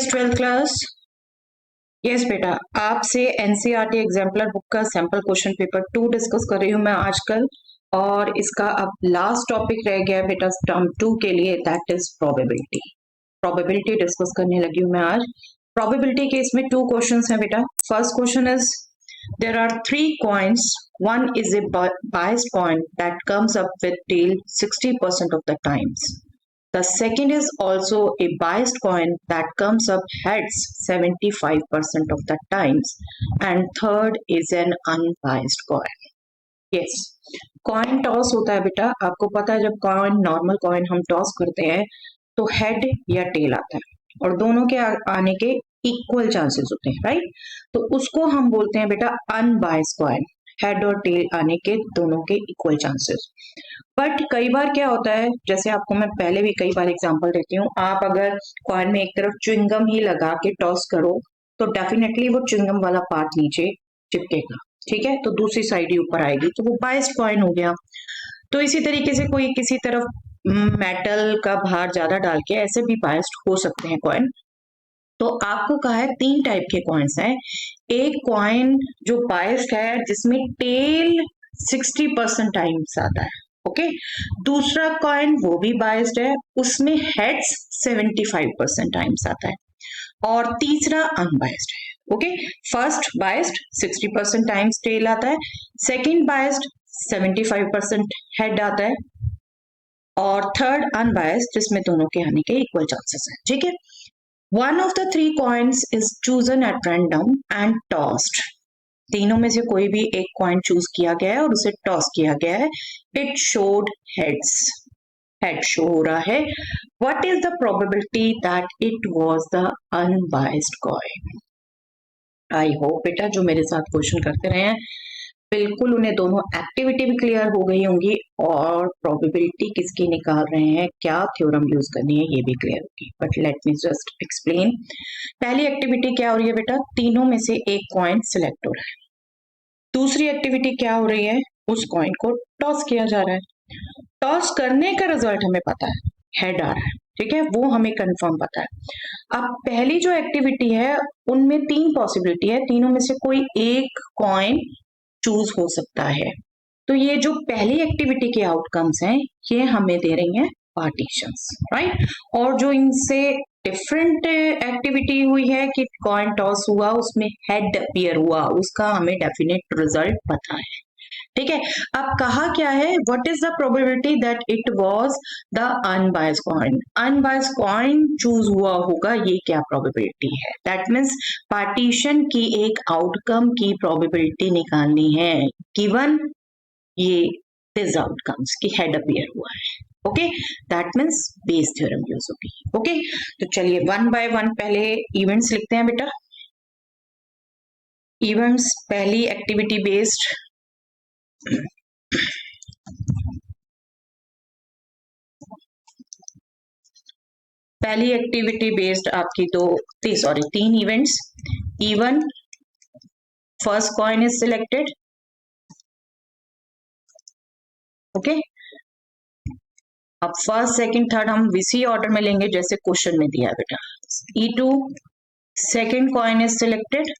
Yes 12th class. Yes बेटा, आपसे NCERT exemplar book का सैंपल क्वेश्चन पेपर 2 डिस्कस कर रही हूँ मैं आजकल, और इसका अब लास्ट टॉपिक रह गया बेटा टर्म 2 के लिए, that is probability. Probability discuss करने लगी हूँ मैं आज। प्रोबेबिलिटी के इसमें 2 क्वेश्चंस हैं बेटा। First question is there are 3 coins, one is a biased coin that comes up with tail 60% of the times. The second is also a biased coin that comes up heads 75% of the times. And third is an unbiased coin. Yes, coin toss होता है बेटा। आपको पता है जब coin, normal coin हम toss करते हैं तो हेड या टेल आता है और दोनों के आने के इक्वल चांसेस होते हैं, राइट? तो उसको हम बोलते हैं बेटा अनबायस्ड कॉइन, हेड और टेल आने के दोनों के इक्वल चांसेस। बट कई बार क्या होता है, जैसे आपको मैं पहले भी कई बार एग्जांपल देती हूँ, आप अगर कॉइन में एक तरफ च्युइंगम ही लगा के टॉस करो तो डेफिनेटली वो च्युइंगम वाला पार्ट नीचे चिपकेगा, ठीक है? तो दूसरी साइड ही ऊपर आएगी, तो वो बायस्ड कॉइन हो गया। तो इसी तरीके से कोई किसी तरफ मेटल का भार ज्यादा डाल के ऐसे भी बायस्ड हो सकते हैं कॉइन। तो आपको कहा है 3 टाइप के कॉइन्स हैं। एक कॉइन जो बायस्ड है जिसमें टेल 60% टाइम्स आता है, ओके। दूसरा कॉइन वो भी बायस्ड है, उसमें हेड्स 75% टाइम्स आता है, और तीसरा अनबायस्ड है, okay. First biased 60% times tail आता है, सेकंड बायस्ड 75% हेड आता है, और थर्ड अनबायस्ड जिसमें दोनों के आने के इक्वल चांसेस हैं, ठीक है। One of the 3 coins is chosen at random and tossed. तीनों में से कोई भी एक कॉइन चूज किया गया है और उसे टॉस किया गया है। It showed heads. Head show हो रहा है। What is the probability that it was the unbiased coin? I hope बेटा जो मेरे साथ क्वेश्चन करते रहे हैं बिल्कुल उन्हें दोनों एक्टिविटी भी क्लियर हो गई होंगी और प्रोबेबिलिटी किसकी निकाल रहे हैं, क्या थ्योरम यूज करनी है, ये भी क्लियर होगी। But let me just explain. पहली एक्टिविटी क्या हो रही है बेटा, तीनों में से एक कॉइन सिलेक्ट हो रहा है। दूसरी एक्टिविटी क्या हो रही है, उस कॉइन को टॉस किया जा रहा है। टॉस करने का रिजल्ट हमें पता है, हेड आ रहा है, ठीक है, वो हमें कंफर्म पता है। अब पहली जो एक्टिविटी है उनमें 3 पॉसिबिलिटी है, तीनों में से कोई एक कॉइन चूज हो सकता है। तो ये जो पहली एक्टिविटी के आउटकम्स हैं ये हमें दे रही हैं पार्टीशंस, राइट? और जो इनसे डिफरेंट एक्टिविटी हुई है कि कॉइन टॉस हुआ, उसमें हेड अपीयर हुआ, उसका हमें डेफिनेट रिजल्ट पता है, ठीक है। अब कहा क्या है, what is the probability that it was the unbiased coin. Unbiased coin choose हुआ होगा, ये क्या प्रोबेबिलिटी है? दैट मीन्स पार्टीशन की एक आउटकम की प्रोबेबिलिटी निकालनी है, गिवन ये दिस आउटकम्स की हेड अपीयर हुआ है, okay. That means Bayes theorem use होगी, ओके। तो चलिए 1 बाय 1 पहले इवेंट्स लिखते हैं बेटा। इवेंट्स, पहली एक्टिविटी बेस्ड, पहली एक्टिविटी बेस्ड आपकी 3 events. E1, first coin is selected, okay. अब फर्स्ट, सेकंड, थर्ड हम इसी ऑर्डर में लेंगे जैसे क्वेश्चन में दिया बेटा। E2, second coin is selected,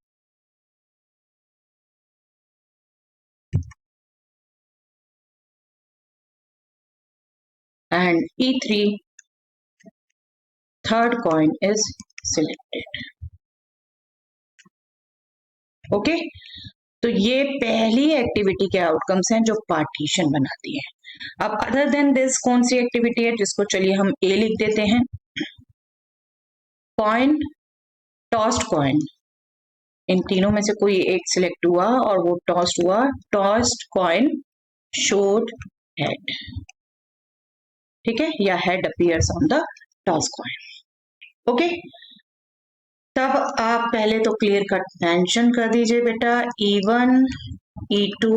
and E3, third coin is selected, okay. तो ये पहली एक्टिविटी के आउटकम्स हैं जो पार्टीशन बनाती है। अब अदर देन दिस कौन सी एक्टिविटी है जिसको चलिए हम ए लिख देते हैं। कॉइन, टॉस्ड कॉइन, इन तीनों में से कोई एक सिलेक्ट हुआ और वो टॉस्ड हुआ। टॉस्ड कॉइन शोड हेड, ठीक है, या head appears on the toss coin, okay. तब आप पहले तो क्लियर कट मेंशन कर दीजिए बेटा, E1, E2,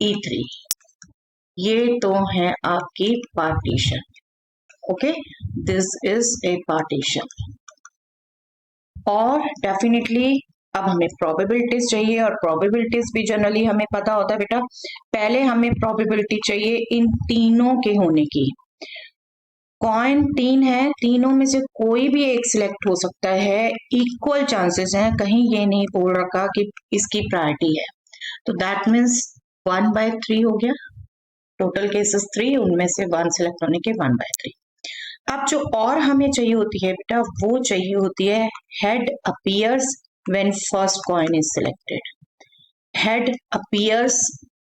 E3 ये तो है आपकी partition, okay. This is a partition. और डेफिनेटली अब हमें प्रोबेबिलिटीज चाहिए, और प्रोबेबिलिटीज भी जनरली हमें पता होता है बेटा। पहले हमें प्रोबेबिलिटी चाहिए इन तीनों के होने की। कॉइन 3 है, तीनों में से कोई भी एक सिलेक्ट हो सकता है, इक्वल चांसेस हैं, कहीं ये नहीं बोल रखा कि इसकी प्रायोरिटी है, तो दैट मीन्स 1/3 हो गया। टोटल केसेस 3, उनमें से 1 सिलेक्ट होने के 1/3। अब जो और हमें चाहिए होती है बेटा, वो चाहिए होती है head appears when first coin is selected, head appears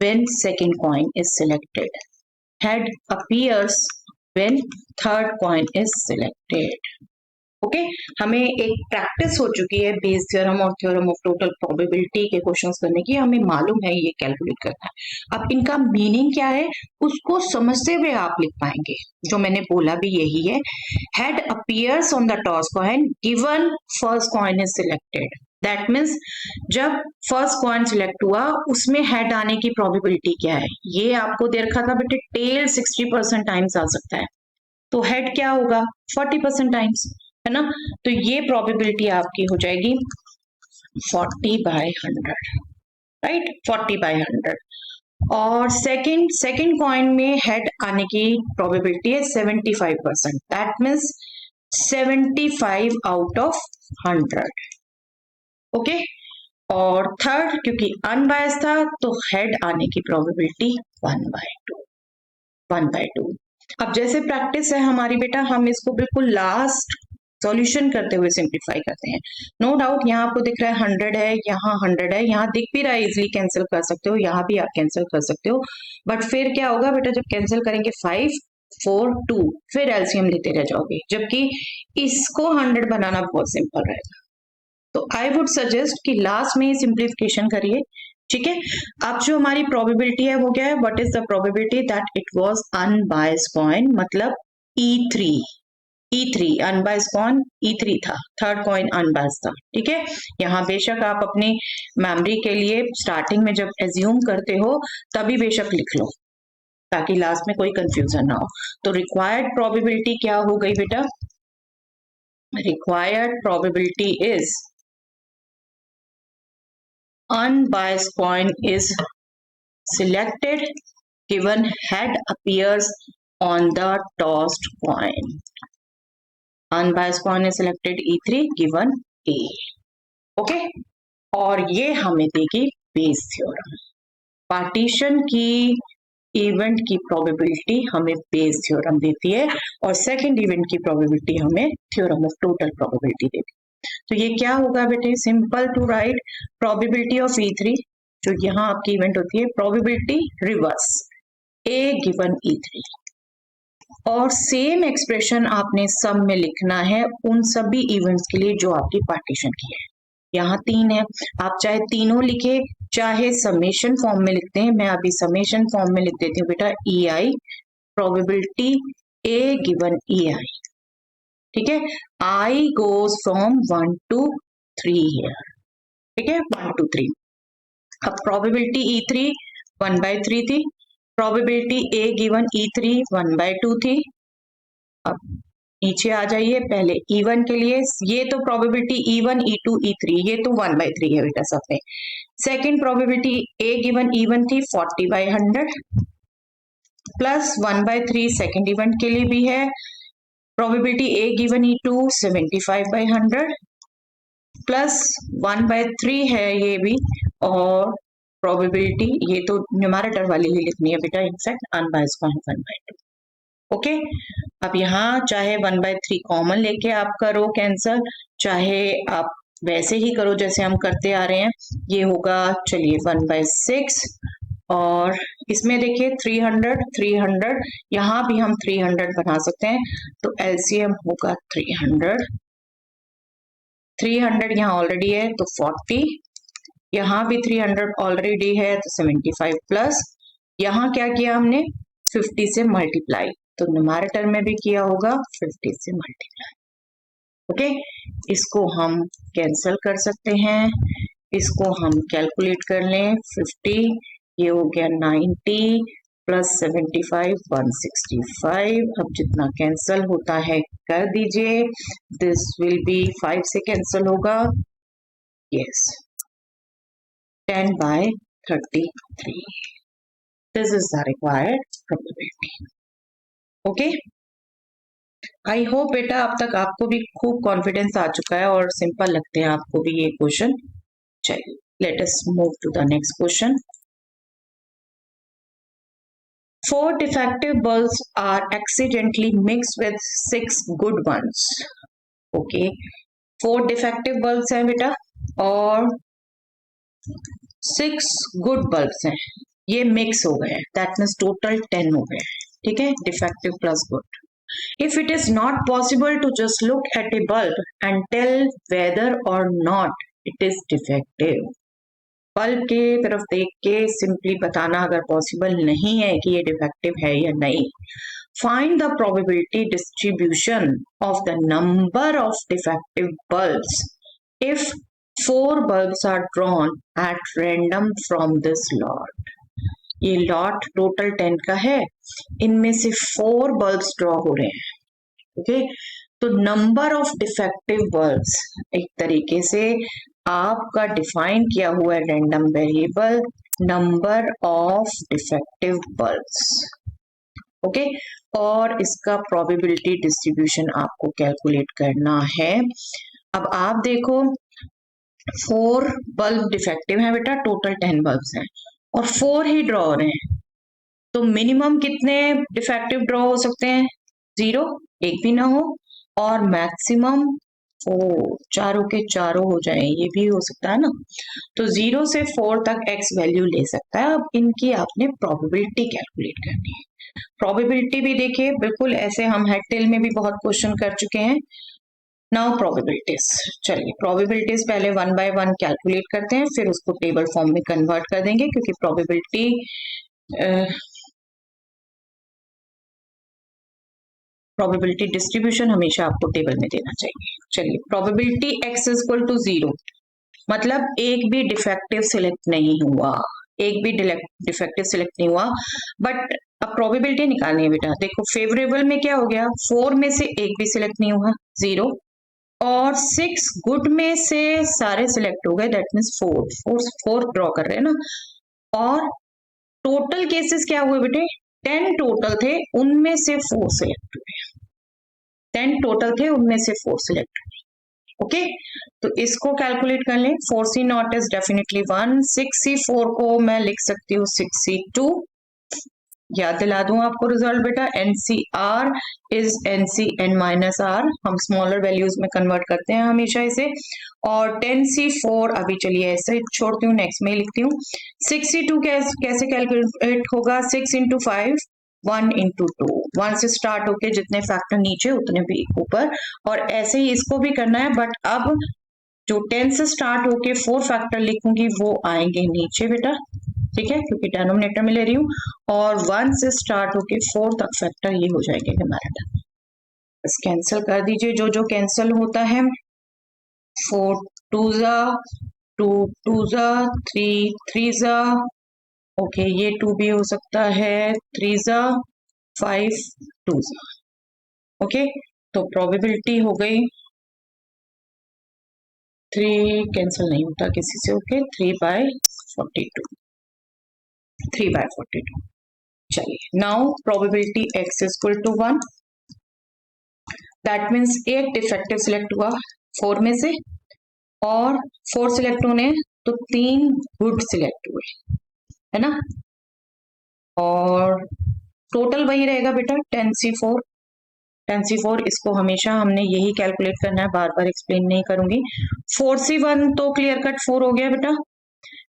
when second coin is selected, head appears when third coin is selected। Okay हमें एक प्रैक्टिस हो चुकी है बेस थ्योरम और थ्योरम ऑफ टोटल प्रोबेबिलिटी के क्वेश्चंस करने की, हमें मालूम है ये कैलकुलेट करना है। अब इनका मीनिंग क्या है उसको समझते हुए आप लिख पाएंगे, जो मैंने बोला भी यही है, head appears on the toss coin given first coin is selected, that means जब फर्स्ट कॉइन सिलेक्ट हुआ उसमें हेड आने की प्रोबेबिलिटी क्या है, ये आपको दे रखा था बेटे, टेल 60% टाइम्स आ सकता है, तो हेड क्या होगा 40% टाइम्स, है ना, तो ये प्रोबेबिलिटी आपकी हो जाएगी 40/100, राइट, 40/100। और सेकंड कॉइन में हेड आने की प्रोबेबिलिटी है 75%, that means 75 out of 100। Okay, और थर्ड क्योंकि अनबायस था तो हेड आने की प्रोबेबिलिटी 1/2। अब जैसे प्रैक्टिस है हमारी बेटा, हम इसको बिल्कुल लास्ट सॉल्यूशन करते हुए सिंप्लीफाई करते हैं। नो डाउट यहाँ आपको दिख रहा है 100 है, यहाँ 100 है, यहाँ दिख भी रहा है, इजिली कैंसिल कर सकते हो, यहाँ भी आप कैंसिल कर सकते हो, बट फिर क्या होगा बेटा, जब कैंसिल करेंगे 5 4 2 फिर एलसीएम लेते रह जाओगे, जबकि इसको 100 बनाना बहुत सिंपल रहेगा। तो आई वुड सजेस्ट कि लास्ट में सिंप्लीफिकेशन करिए, ठीक है। अब जो हमारी प्रोबेबिलिटी है वो क्या है, what is the probability that it was unbiased coin, मतलब E3 अनबायस्ड कॉइन E3 था, थर्ड कॉइन अनबायस्ड था, ठीक है। यहाँ बेशक आप अपनी मेमोरी के लिए स्टार्टिंग में जब एज्यूम करते हो तभी बेशक लिख लो, ताकि लास्ट में कोई कंफ्यूजन ना हो। तो रिक्वायर्ड प्रोबेबिलिटी क्या हो गई बेटा, required probability is unbiased coin is selected given head appears on the tossed coin, unbiased coin is selected E3 given A। Okay, और ये हमें देगी बेस थ्योरम, पार्टीशन की इवेंट की प्रोबेबिलिटी हमें बेस थ्योरम देती है, और सेकंड इवेंट की प्रोबेबिलिटी हमें थ्योरम ऑफ टोटल प्रोबेबिलिटी देती है। तो ये क्या होगा बेटे, simple to write probability of E3, जो यहाँ आपकी इवेंट होती है, probability reverse A given E3, और सेम एक्सप्रेशन आपने सब में लिखना है उन सभी इवेंट्स के लिए जो आपकी पार्टीशन की है। यहाँ 3 है, आप चाहे तीनों लिखे चाहे समेशन फॉर्म में लिखते हैं, मैं अभी समेशन फॉर्म में लिख देती हूँ बेटा, EI probability A given EI, ठीक है, I goes from 1 to 3 here, ठीक है, 1 to 3। अब प्रोबेबिलिटी E3 1/3 थी, प्रोबेबिलिटी A गिवन E3 1/2 थी। अब नीचे आ जाइए, पहले E1 के लिए, ये तो प्रोबेबिलिटी E1 E2 E3 ये तो 1/3 है बेटा सब में। Second probability A given E1 थी 40/100 प्लस 1/3 सेकेंड इवेंट के लिए भी है, probability A given E2 75/100 plus 1/3 है ये भी, और प्रोबेबिलिटी ये तो न्यूमरेटर वाली ही लिखनी है बेटा, इनफैक्ट अनबायस्ड कॉइन 1/2। ओके, अब यहाँ चाहे 1/3 कॉमन लेके आप करो कैंसल, चाहे आप वैसे ही करो जैसे हम करते आ रहे हैं, ये होगा चलिए 1/6, और इसमें देखिए 300 यहाँ भी हम 300 बना सकते हैं, तो एलसीएम होगा 300 यहाँ ऑलरेडी है तो 40, यहाँ भी 300 ऑलरेडी है तो 75 प्लस यहाँ क्या किया हमने 50 से मल्टीप्लाई, तो न्यूमरेटर में भी किया होगा 50 से मल्टीप्लाई। ओके, इसको हम कैंसल कर सकते हैं, इसको हम कैलकुलेट कर लें, 50 ये हो गया 90 प्लस 75 165, अब जितना कैंसल होता है कर दीजिए, दिस विल बी 5 से कैंसल होगा, yes 10/33, this is the required probability। okay, I hope बेटा अब तक आपको भी खूब कॉन्फिडेंस आ चुका है और सिंपल लगते हैं आपको भी ये क्वेश्चन। चलिए let us move to the next question. 4 defective bulbs are accidentally mixed with 6 good ones. Okay 4 defective bulbs हैं बेटा और 6 गुड बल्ब्स हैं, ये मिक्स हो गए, दैट मीन्स टोटल 10 हो गए। ठीक है, defective plus good. If it is not possible to just look at a bulb and tell whether or not it is defective, bulb के तरफ देख के सिंपली बताना अगर पॉसिबल नहीं है कि ये डिफेक्टिव है या नहीं, find the probability distribution of the number of defective bulbs if 4 bulbs are drawn at random from this lot. ये लॉट टोटल 10 का है, इनमें से 4 बल्ब्स ड्रॉ हो रहे हैं। ओके तो नंबर ऑफ डिफेक्टिव बल्ब्स एक तरीके से आपका डिफाइन किया हुआ है random variable number of defective bulbs. Okay और इसका प्रोबेबिलिटी डिस्ट्रीब्यूशन आपको कैलकुलेट करना है। अब आप देखो 4 बल्ब डिफेक्टिव है बेटा, टोटल 10 बल्ब्स हैं और 4 ही ड्रॉ हो रहे हैं, तो मिनिमम कितने डिफेक्टिव ड्रॉ हो सकते हैं? 0, एक भी ना हो, और मैक्सिमम 4, चारों के चारों हो जाए, ये भी हो सकता है ना। तो 0 से 4 तक x वैल्यू ले सकता है। अब इनकी आपने प्रोबेबिलिटी कैलकुलेट करनी है। प्रोबेबिलिटी भी देखिए बिल्कुल ऐसे हम हेड टेल में भी बहुत क्वेश्चन कर चुके हैं। नाउ प्रोबेबिलिटीज, चलिए प्रोबेबिलिटीज पहले 1 बाय 1 कैलकुलेट करते हैं, फिर उसको टेबल फॉर्म में कन्वर्ट कर देंगे, क्योंकि प्रोबेबिलिटी डिस्ट्रीब्यूशन हमेशा आपको टेबल में देना चाहिए। चलिए probability x is equal to 0, मतलब एक भी डिफेक्टिव सिलेक्ट नहीं हुआ, एक भी डिफेक्टिव सिलेक्ट नहीं हुआ। बट अब प्रोबेबिलिटी निकालनी है बेटा। देखो फेवरेबल में क्या हो गया, 4 में से एक भी सिलेक्ट नहीं हुआ 0, और 6 गुड में से सारे सिलेक्ट हो गए, दैट मीन्स 4 ड्रॉ कर रहे हैं ना। और टोटल केसेस क्या हुए बेटे, 10 टोटल थे उनमें से 4 सिलेक्ट हुए, 10 टोटल थे उनमें से 4 सिलेक्ट हुए। ओके तो इसको कैलकुलेट कर लें। 4c not is definitely 1, 6c4 को मैं लिख सकती हूँ 6c2। याद दिला दूं आपको रिजल्ट बेटा, NCR is NCN minus R, हम स्मॉलर वैल्यूज में कन्वर्ट करते हैं हमेशा इसे। और 10c4 अभी चलिए ऐसे छोड़ती हूँ, नेक्स्ट में ही लिखती हूँ। 6c2 कैसे कैलकुलेट होगा, 6 इंटू 5, 1 इंटू 2, 1 से स्टार्ट होके जितने फैक्टर नीचे उतने भी ऊपर, और ऐसे ही इसको भी करना है। बट अब जो 10 से स्टार्ट होके 4 फैक्टर लिखूंगी वो आएंगे नीचे बेटा, ठीक है, क्योंकि डिनोमिनेटर में ले रही हूँ। और 1 से स्टार्ट होके 4 तक फैक्टर ये हो जाएंगे हमारा। बस कैंसिल कर दीजिए जो जो कैंसिल होता है। 4 2 जा, 2 2 जा, 3 3 जा, ओके ये 2 भी हो सकता है, 3 जा, 5 2 जा। ओके तो प्रोबेबिलिटी हो गई 3, कैंसिल नहीं होता किसी से, ओके 3/42, 3/42। चलिए now probability x is equal to 1, that means एक डिफेक्टिव सिलेक्ट हुआ 4 में से, और 4 सिलेक्ट होने तो 3 गुड सिलेक्ट हुए, है ना। और टोटल वही रहेगा बेटा 10c4, 10c4 इसको हमेशा हमने यही कैलकुलेट करना है, बार बार एक्सप्लेन नहीं करूंगी। 4c1 तो क्लियर कट 4 हो गया बेटा,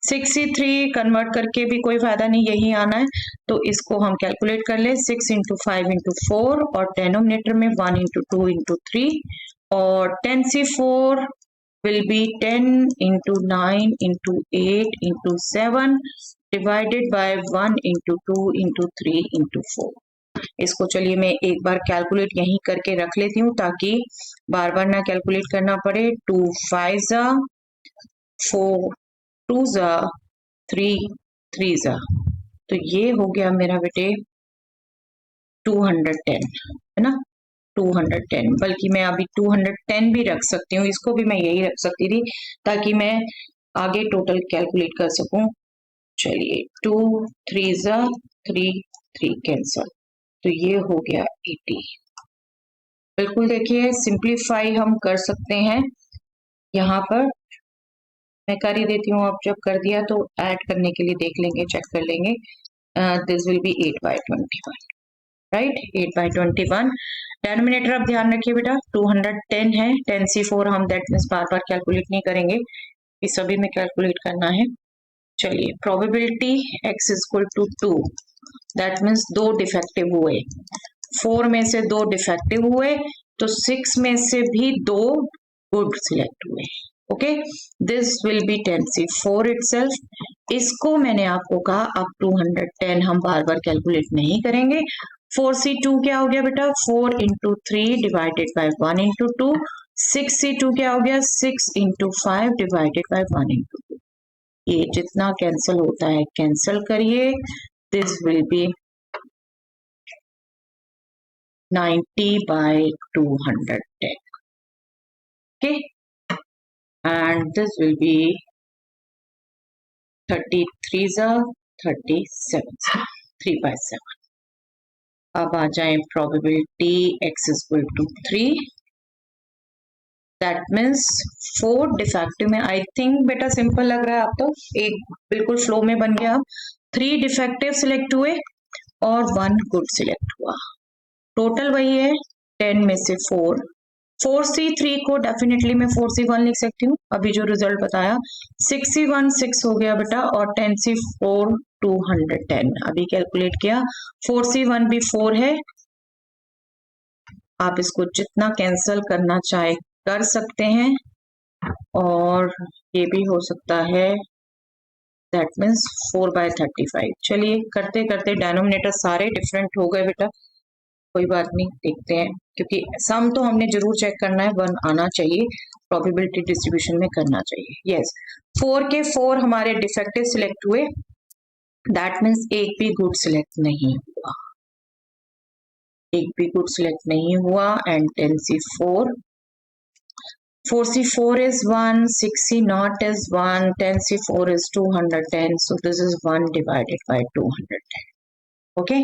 6c3 कन्वर्ट करके भी कोई फायदा नहीं, यही आना है, तो इसको हम कैलकुलेट कर ले। 6 इंटू 5 इंटू 4, और डेनोमिनेटर में 1 इंटू 2 इंटू 3, और 10c4 will be 10 into 9 into 8 into 7 divided by 1 into 2 into 3 into 4। इसको चलिए मैं एक बार कैलकुलेट यहीं करके रख लेती हूँ ताकि बार बार ना कैलकुलेट करना पड़े। 2 5 जा, 4 2 जा, 3 3 जा, तो ये हो गया मेरा बेटे 210, है ना, 210। बल्कि मैं अभी 210 भी रख सकती हूँ, इसको भी मैं यही रख सकती थी ताकि मैं आगे टोटल कैलकुलेट कर सकूं। चलिए 2 3 जा, 3 3 कैंसल, तो ये हो गया 80। बिल्कुल देखिए सिंप्लीफाई हम कर सकते हैं। यहाँ पर मैं कर ही देती हूँ, आप जब कर दिया तो ऐड करने के लिए देख लेंगे, चेक कर लेंगे। This will be 8/21, right, 8/21। Denominator अब ध्यान रखिए बेटा 210 है, 10C4 हम दैट मीन्स बार बार कैलकुलेट नहीं करेंगे, इस सभी में कैलकुलेट करना है। चलिए probability x is equal to 2, that means 2 defective हुए, 4 में से 2 डिफेक्टिव हुए तो 6 में से भी 2 गुड सिलेक्ट हुए। Okay, this will B 10C4 itself. इसको मैंने आपको कहा अब 210 हम बार बार कैलकुलेट नहीं करेंगे। 4C2 क्या हो गया बेटा, 4 into 3 divided by 1 into 2। 6C2 क्या हो गया, 6 इंटू 5 डिवाइडेड बाई 1 इंटू 2। ये जितना कैंसिल होता है कैंसिल करिए, this will B 90/210. Okay, and this will be 33/37, 3/7. अब आ जाए probability x is equal to 3, that means 4 defective में, आई थिंक बेटा सिंपल लग रहा है, आप तो एक बिल्कुल फ्लो में बन गया। 3 डिफेक्टिव सिलेक्ट हुए और 1 गुड सिलेक्ट हुआ, टोटल वही है 10 में से 4। 4C3 को डेफिनेटली मैं 4C1 लिख सकती हूँ, अभी जो रिजल्ट बताया। 6C1 6 हो गया बेटा और 10C4 210, अभी कैलकुलेट किया। 4C1 भी 4 है, आप इसको जितना कैंसिल करना चाहे कर सकते हैं, और ये भी हो सकता है, दैट मीन्स 4/35। चलिए करते करते डिनोमिनेटर सारे डिफरेंट हो गए बेटा, कोई बात नहीं, देखते हैं, क्योंकि सम तो हमने जरूर चेक करना है, 1 आना चाहिए, प्रोबेबिलिटी डिस्ट्रीब्यूशन में करना चाहिए। यस, 4 के 4 हमारे डिफेक्टिव सिलेक्ट हुए, दैट मीन्स एक भी गुड सिलेक्ट नहीं हुआ, एक भी गुड सिलेक्ट नहीं हुआ। And 10C4, 4C4 is 1, 6C0 is 1, 10C4 is 210, so this is 1 divided by 210. Okay,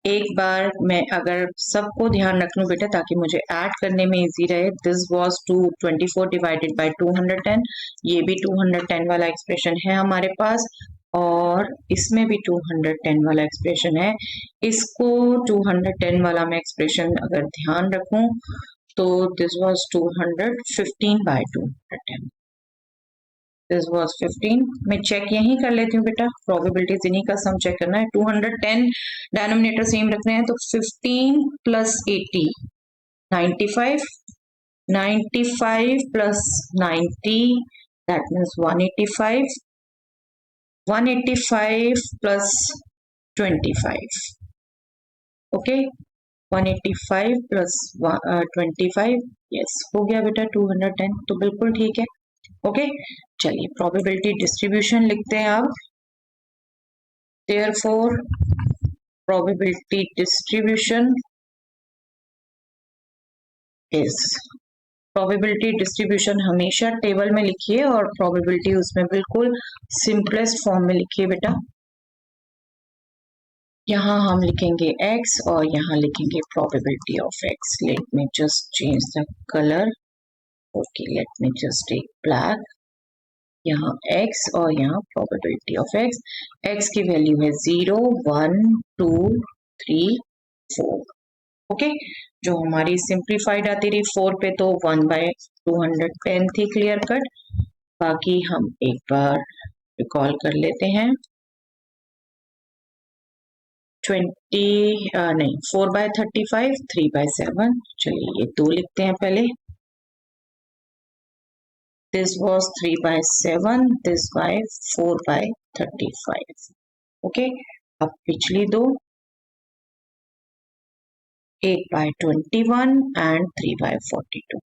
एक बार मैं अगर सबको ध्यान रख लूं बेटा ताकि मुझे ऐड करने में इजी रहे, दिस वाज 224 डिवाइडेड बाय 210, ये भी 210 वाला एक्सप्रेशन है हमारे पास, और इसमें भी 210 वाला एक्सप्रेशन है। इसको 210 वाला मैं एक्सप्रेशन अगर ध्यान रखूं तो दिस वाज 215/210, दिस वाज 15। मैं चेक यहीं कर लेती हूँ बेटा, प्रोबेबिलिटीज इन्हीं का सम चेक करना है। 210 डिनोमिनेटर सेम रखने हैं तो 15 plus 80 95, 95 plus 90 that means 185, 185 plus 25, okay, 185 plus 25, yes हो गया बेटा 210, तो बिल्कुल ठीक है। ओके, चलिए प्रोबेबिलिटी डिस्ट्रीब्यूशन लिखते हैं अब। Therefore probability distribution is, probability distribution हमेशा टेबल में लिखिए और प्रोबेबिलिटी उसमें बिल्कुल सिंपलेस्ट फॉर्म में लिखिए बेटा। यहाँ हम लिखेंगे x और यहाँ लिखेंगे probability of x। Let me just change the colour, okay, let me just take black. यहाँ x और यहाँ प्रोबेबिलिटी ऑफ x, x की वैल्यू है 0, 1, 2, 3, 4। ओके, जो हमारी सिंप्लीफाइड आती रही 4 पे तो 1/210 थी, क्लियर कट। बाकी हम एक बार रिकॉल कर लेते हैं। 4/35, 3/7, चलिए ये 2 लिखते हैं पहले। This was 3/7, this by 4/35. Okay, अब पिछली दो 8/21 and 3/42.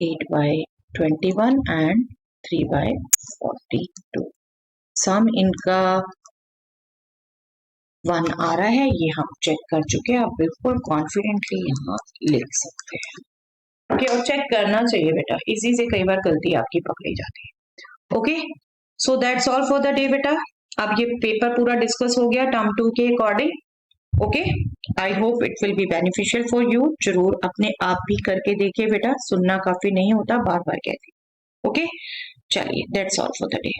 8/21 and 3/42. सम इनका 1 आ रहा है, ये हम चेक कर चुके हैं, आप बिल्कुल कॉन्फिडेंटली यहाँ लिख सकते हैं। ओके, और चेक करना चाहिए बेटा, इसी से कई बार गलती आपकी पकड़ी जाती है। Okay, so that's all for the day बेटा। अब ये पेपर पूरा डिस्कस हो गया टर्म 2 के according. Okay, I hope it will be beneficial for you. जरूर अपने आप भी करके देखिए बेटा, सुनना काफी नहीं होता, बार बार कहती। ओके, चलिए that's all for the day.